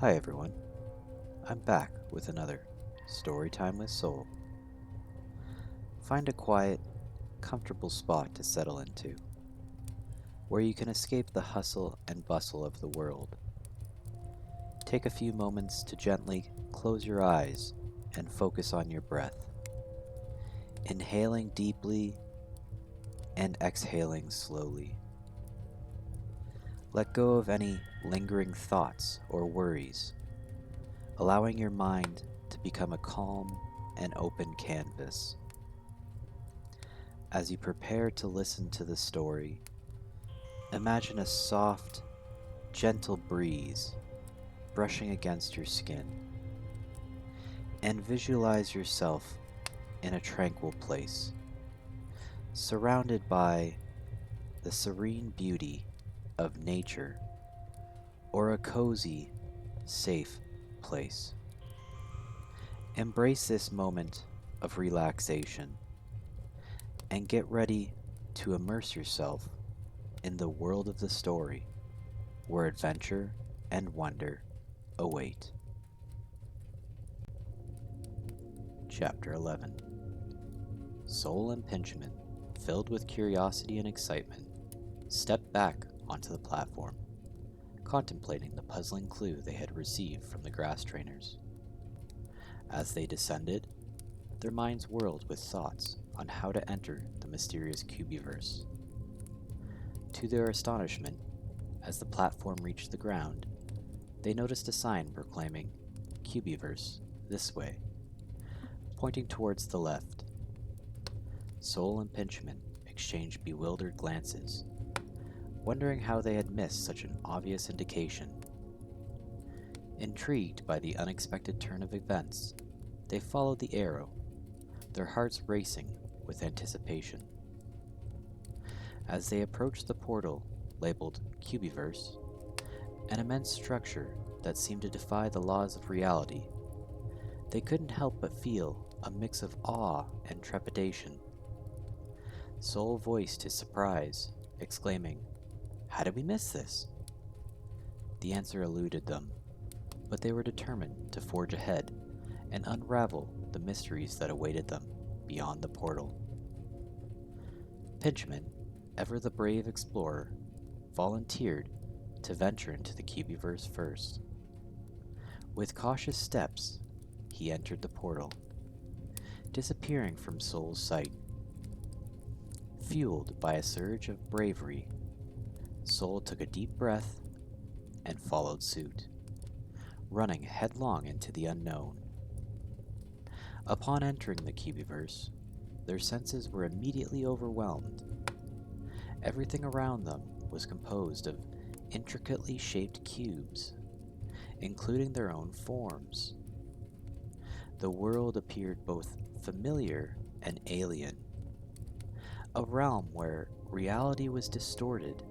Hi everyone, I'm back with another Story Time with Soul. Find a quiet, comfortable spot to settle into, where you can escape the hustle and bustle of the world. Take a few moments to gently close your eyes and focus on your breath, inhaling deeply and exhaling slowly. Let go of any lingering thoughts or worries, allowing your mind to become a calm and open canvas. As you prepare to listen to the story, imagine a soft, gentle breeze brushing against your skin, and visualize yourself in a tranquil place, surrounded by the serene beauty of nature or a cozy, safe place. Embrace this moment of relaxation and get ready to immerse yourself in the world of the story where adventure and wonder await. Chapter 11. Soul and Pinchman, filled with curiosity and excitement, stepped back onto the platform, contemplating the puzzling clue they had received from the grass trainers. As they descended, their minds whirled with thoughts on how to enter the mysterious Cubaverse. To their astonishment, as the platform reached the ground, they noticed a sign proclaiming Cubaverse this way, pointing towards the left. Soul and Pinchman exchanged bewildered glances, wondering how they had missed such an obvious indication. Intrigued by the unexpected turn of events, they followed the arrow, their hearts racing with anticipation. As they approached the portal labeled Cubaverse, an immense structure that seemed to defy the laws of reality, they couldn't help but feel a mix of awe and trepidation. Soul voiced his surprise, exclaiming, "How did we miss this?" The answer eluded them, but they were determined to forge ahead and unravel the mysteries that awaited them beyond the portal. Pinchman, ever the brave explorer, volunteered to venture into the Cubaverse first. With cautious steps, he entered the portal, disappearing from Soul's sight. Fueled by a surge of bravery, Soul took a deep breath and followed suit, running headlong into the unknown. Upon entering the Cubaverse, their senses were immediately overwhelmed. Everything around them was composed of intricately shaped cubes, including their own forms. The world appeared both familiar and alien, a realm where reality was distorted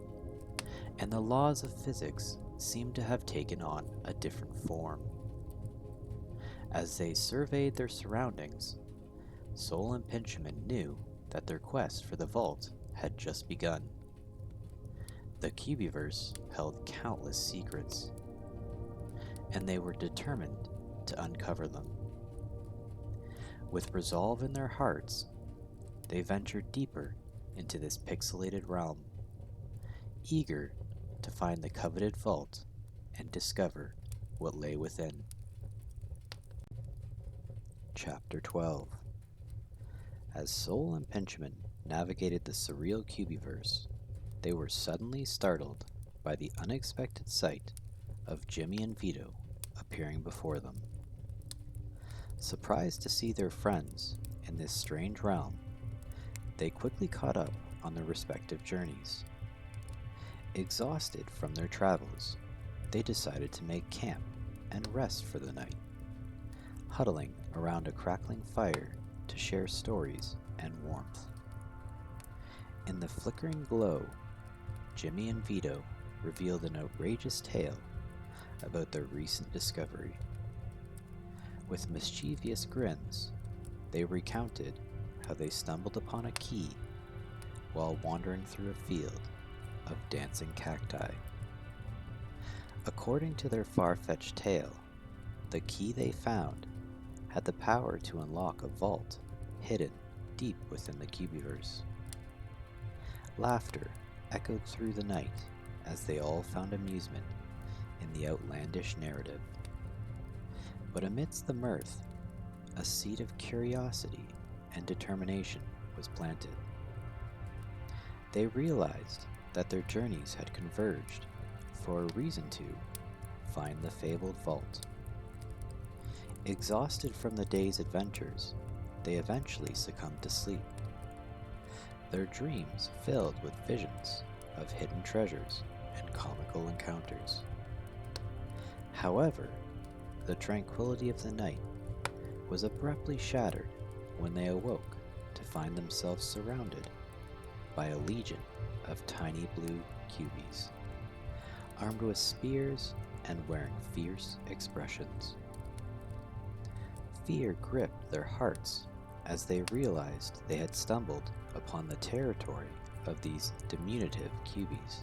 and the laws of physics seemed to have taken on a different form. As they surveyed their surroundings, Soul and Pinchman knew that their quest for the vault had just begun. The Cubaverse held countless secrets, and they were determined to uncover them. With resolve in their hearts, they ventured deeper into this pixelated realm, eager to find the coveted vault and discover what lay within. Chapter 12. As Soul and Pinchman navigated the surreal Cubaverse, they were suddenly startled by the unexpected sight of Jimmy and Vito appearing before them. Surprised to see their friends in this strange realm, they quickly caught up on their respective journeys. Exhausted from their travels, they decided to make camp and rest for the night, huddling around a crackling fire to share stories and warmth. In the flickering glow, Jimmy and Vito revealed an outrageous tale about their recent discovery. With mischievous grins, they recounted how they stumbled upon a key while wandering through a field of dancing cacti. According to their far-fetched tale, the key they found had the power to unlock a vault hidden deep within the Cubaverse. Laughter echoed through the night as they all found amusement in the outlandish narrative. But amidst the mirth, a seed of curiosity and determination was planted. They realized that their journeys had converged for a reason to find the fabled vault. Exhausted from the day's adventures, they eventually succumbed to sleep, their dreams filled with visions of hidden treasures and comical encounters. However, the tranquility of the night was abruptly shattered when they awoke to find themselves surrounded by a legion of tiny blue cubies, armed with spears and wearing fierce expressions. Fear gripped their hearts as they realized they had stumbled upon the territory of these diminutive cubies.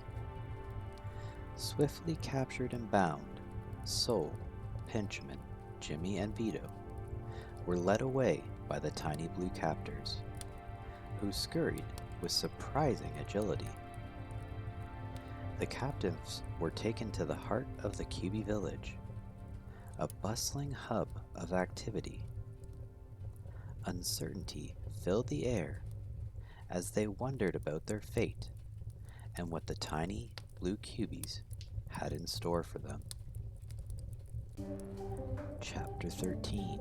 Swiftly captured and bound, Soul, Pinchman, Jimmy, and Vito were led away by the tiny blue captors, who scurried with surprising agility. The captives were taken to the heart of the Cuby village, a bustling hub of activity. Uncertainty filled the air as they wondered about their fate and what the tiny blue cubies had in store for them. Chapter 13.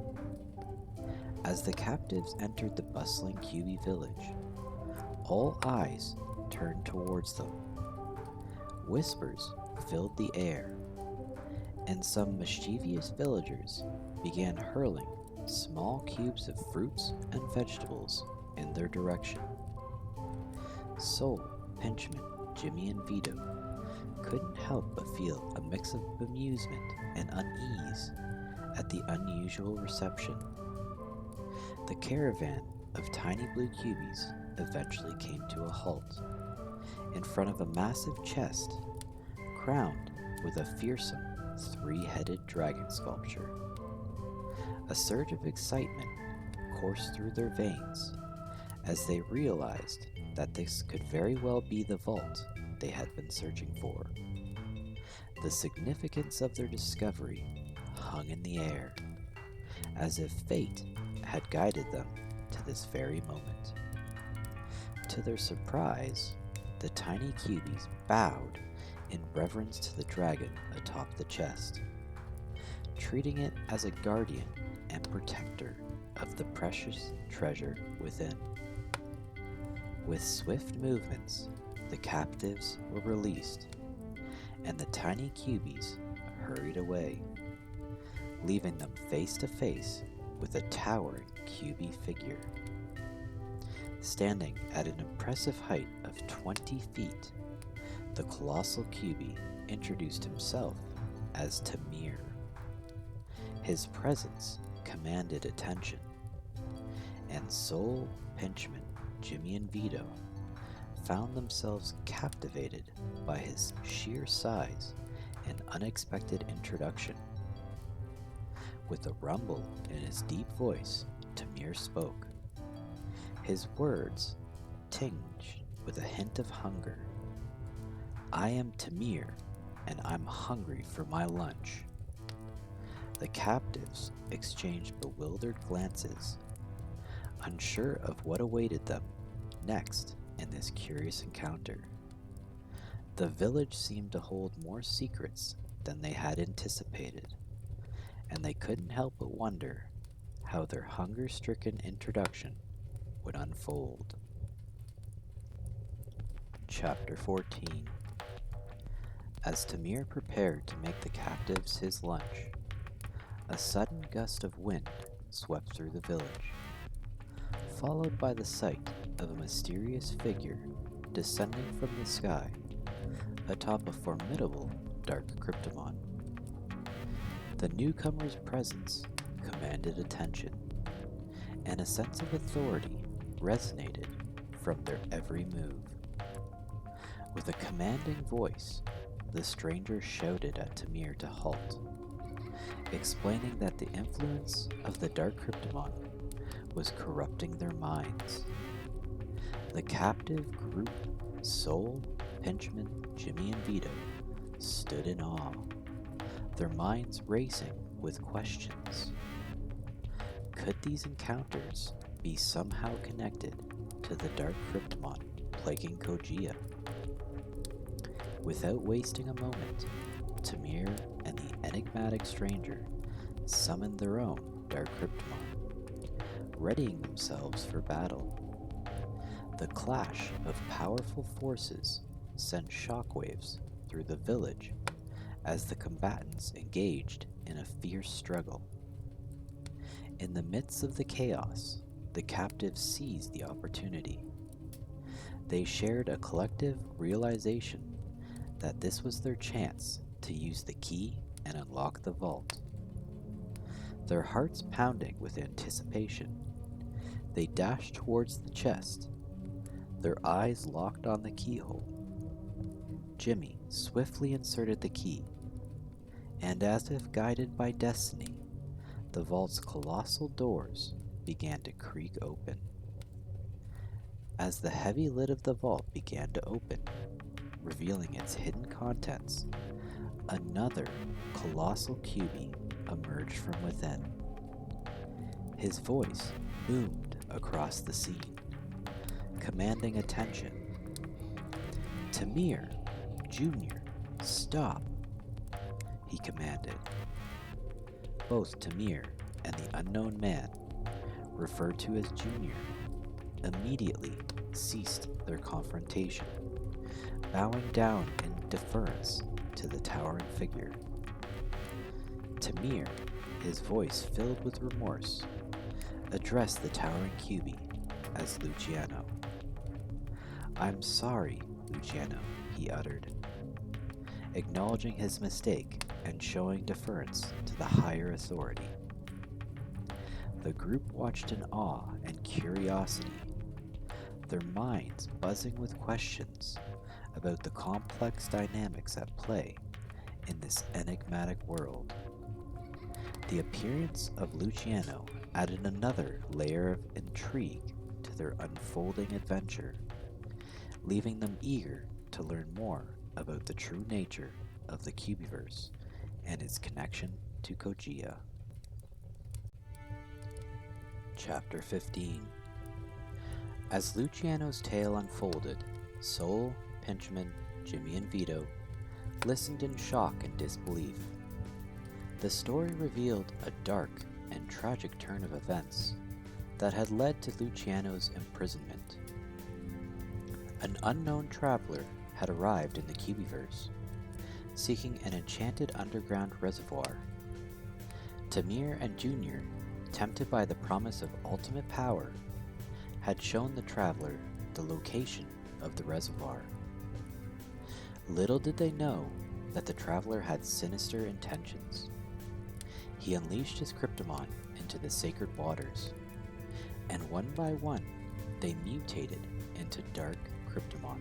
As the captives entered the bustling Cuby village, all eyes turned towards them. Whispers filled the air, and some mischievous villagers began hurling small cubes of fruits and vegetables in their direction. Soul, Pinchman, Jimmy, and Vito couldn't help but feel a mix of amusement and unease at the unusual reception. The caravan of tiny blue cubies eventually came to a halt in front of a massive chest crowned with a fearsome three-headed dragon sculpture. A surge of excitement coursed through their veins as they realized that this could very well be the vault they had been searching for. The significance of their discovery hung in the air, as if fate had guided them to this very moment. To their surprise, the tiny cubies bowed in reverence to the dragon atop the chest, treating it as a guardian and protector of the precious treasure within. With swift movements, the captives were released, and the tiny cubies hurried away, leaving them face to face with a towering Cuby figure. Standing at an impressive height of 20 feet, the colossal Cuby introduced himself as Tamir. His presence commanded attention, and Soul, Pinchman, Jimmy, and Vito found themselves captivated by his sheer size and unexpected introduction. With a rumble in his deep voice, Tamir spoke, his words tinged with a hint of hunger. "I am Tamir, and I'm hungry for my lunch." The captives exchanged bewildered glances, unsure of what awaited them next in this curious encounter. The village seemed to hold more secrets than they had anticipated, and they couldn't help but wonder how their hunger-stricken introduction would unfold. Chapter 14. As Tamir prepared to make the captives his lunch, a sudden gust of wind swept through the village, followed by the sight of a mysterious figure descending from the sky atop a formidable dark Krypton. The newcomer's presence commanded attention, and a sense of authority resonated from their every move. With a commanding voice, the stranger shouted at Tamir to halt, explaining that the influence of the Dark Krypton was corrupting their minds. The captive group, Soul, Pinchman, Jimmy, and Vito, stood in awe, their minds racing with questions. Could these encounters be somehow connected to the Dark Krypton plaguing Kojia? Without wasting a moment, Tamir and the enigmatic stranger summoned their own Dark Krypton, readying themselves for battle. The clash of powerful forces sent shockwaves through the village as the combatants engaged in a fierce struggle. In the midst of the chaos, the captives seized the opportunity. They shared a collective realization that this was their chance to use the key and unlock the vault. Their hearts pounding with anticipation, they dashed towards the chest, their eyes locked on the keyhole. Jimmy swiftly inserted the key, and as if guided by destiny, the vault's colossal doors began to creak open. As the heavy lid of the vault began to open, revealing its hidden contents, another colossal cubie emerged from within. His voice boomed across the scene, commanding attention. "Tamir, Jr., stop," he commanded. Both Tamir and the unknown man, referred to as Junior, immediately ceased their confrontation, bowing down in deference to the towering figure. Tamir, his voice filled with remorse, addressed the towering cubie as Luciano. "I'm sorry, Luciano," he uttered, acknowledging his mistake and showing deference to the higher authority. The group watched in awe and curiosity, their minds buzzing with questions about the complex dynamics at play in this enigmatic world. The appearance of Luciano added another layer of intrigue to their unfolding adventure, leaving them eager to learn more about the true nature of the Cubaverse and its connection to Kojia. Chapter 15. As Luciano's tale unfolded, Soul, Pinchman, Jimmy, and Vito listened in shock and disbelief. The story revealed a dark and tragic turn of events that had led to Luciano's imprisonment. An unknown traveler had arrived in the Cubaverse, seeking an enchanted underground reservoir. Tamir and Junior, tempted by the promise of ultimate power, had shown the traveler the location of the reservoir. Little did they know that the traveler had sinister intentions. He unleashed his Krypton into the sacred waters, and one by one they mutated into Dark Krypton,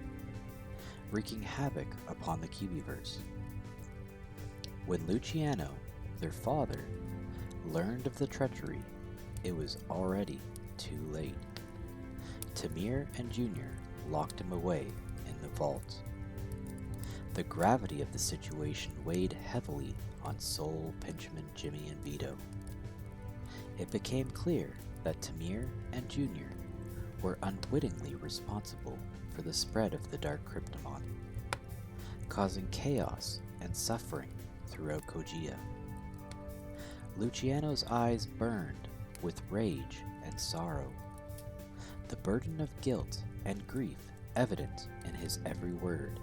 wreaking havoc upon the Cubaverse. When Luciano, their father, learned of the treachery, it was already too late. Tamir and Junior locked him away in the vault. The gravity of the situation weighed heavily on Soul, Pinchman, Jimmy, and Vito. It became clear that Tamir and Junior were unwittingly responsible for the spread of the Dark Krypton, causing chaos and suffering throughout Kojia. Luciano's eyes burned with rage and sorrow, the burden of guilt and grief evident in his every word.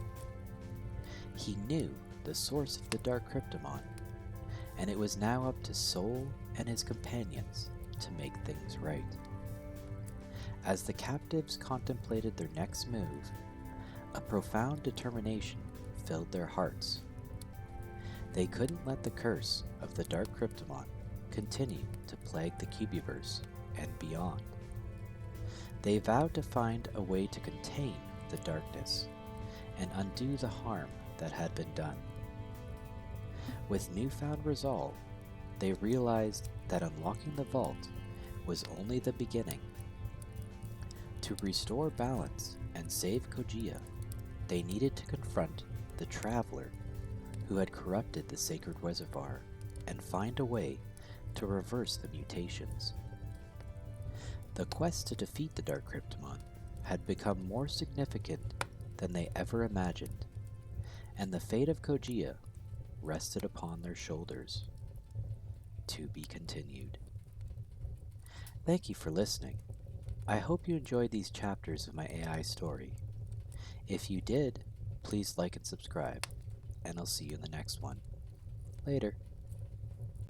He knew the source of the Dark Krypton, and it was now up to Soul and his companions to make things right. As the captives contemplated their next move, a profound determination filled their hearts. They couldn't let the curse of the Dark Krypton continue to plague the Cubaverse and beyond. They vowed to find a way to contain the darkness and undo the harm that had been done. With newfound resolve, they realized that unlocking the vault was only the beginning. To restore balance and save Kojia, they needed to confront the Traveler who had corrupted the sacred reservoir and find a way to reverse the mutations. The quest to defeat the Dark Krypton had become more significant than they ever imagined, and the fate of Kojia rested upon their shoulders. To be continued. Thank you for listening. I hope you enjoyed these chapters of my AI story. If you did, please like and subscribe, and I'll see you in the next one. Later.